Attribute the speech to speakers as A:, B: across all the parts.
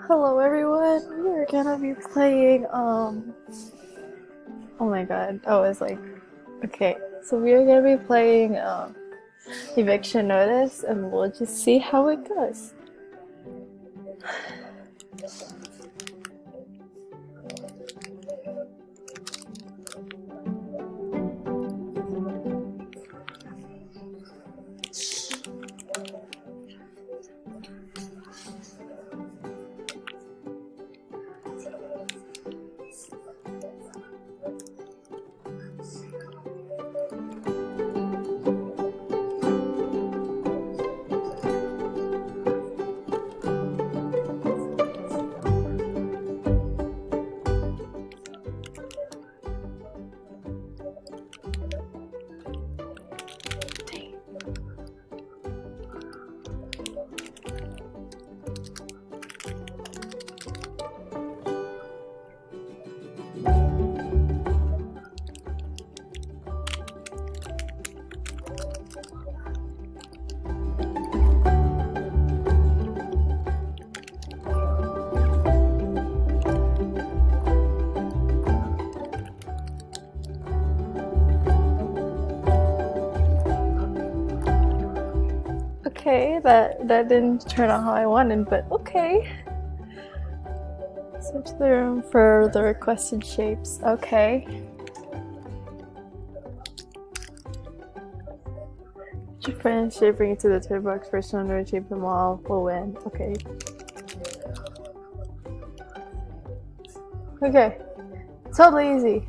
A: Hello everyone, we're gonna be playing, oh my god, I was like, okay, so we are gonna be playing, Eviction Notice, and we'll just see how it goes. Okay, that didn't turn out how I wanted, but okay. Search the room for the requested shapes. Okay. Put your friend's shape, bring it to the toy box. First one to shape them all will win. Okay. Okay. Totally easy.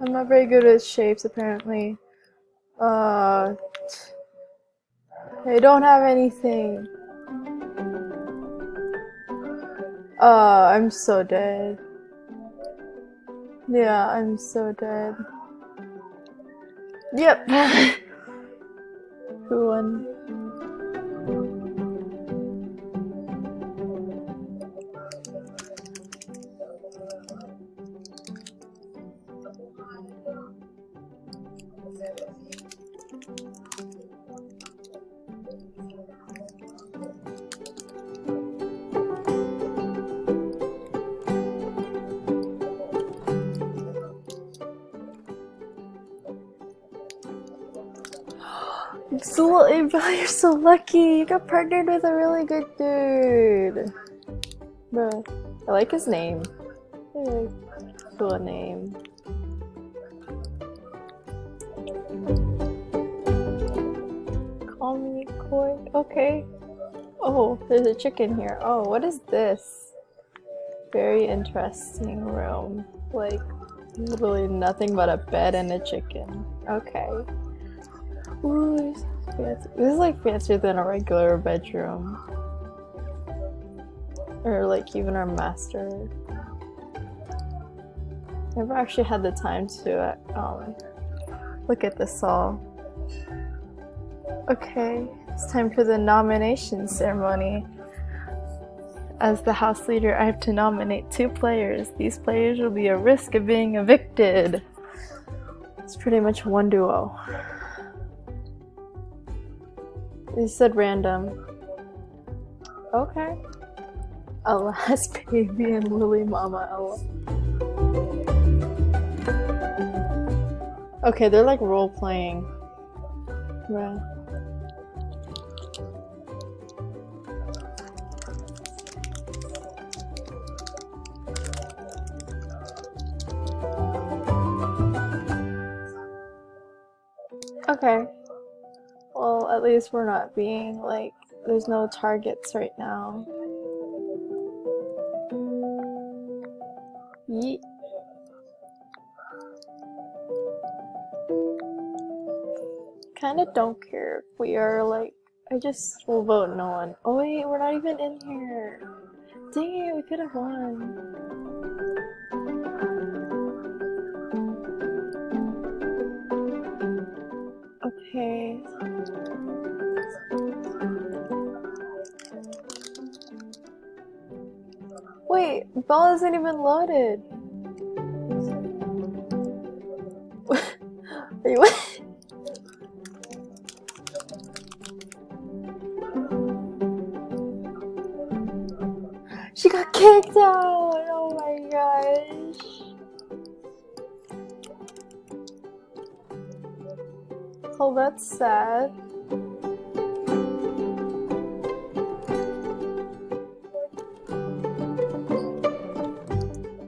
A: I'm not very good with shapes apparently. I don't have anything. I'm so dead. Yeah, I'm so dead. Yep. Who won? Belle, you're so lucky. You got partnered with a really good dude. Bro, I like his name. Really cool name. Call me Coy. Okay. Oh, there's a chicken here. Oh, what is this? Very interesting room. Like, literally nothing but a bed and a chicken. Okay. Ooh, this is fancy. This is like fancier than a regular bedroom. Or like even our master. Never actually had the time to look at this all. Okay, it's time for the nomination ceremony. As the house leader, I have to nominate 2 players. These players will be at risk of being evicted. It's pretty much one duo. They said random. Okay. Alas, baby and Lily Mama Ella. Okay, they're like role playing. Right. Okay. Well, at least we're not being like, there's no targets right now. Yeet. kind of don't care if we are like. I just will vote no one. Oh wait, we're not even in here. Dang it, we could have won. Okay. Wait, Belle isn't even loaded. Are you? She got kicked out! Oh my gosh. Oh, that's sad.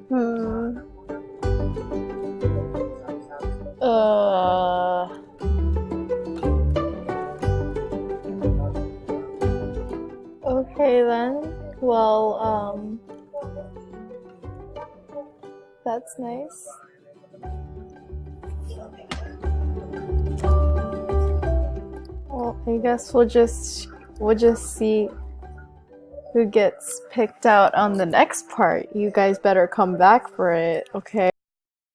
A: Hmm. Okay then. Well, that's nice. Well, I guess we'll just see who gets picked out on the next part. You guys better come back for it, okay?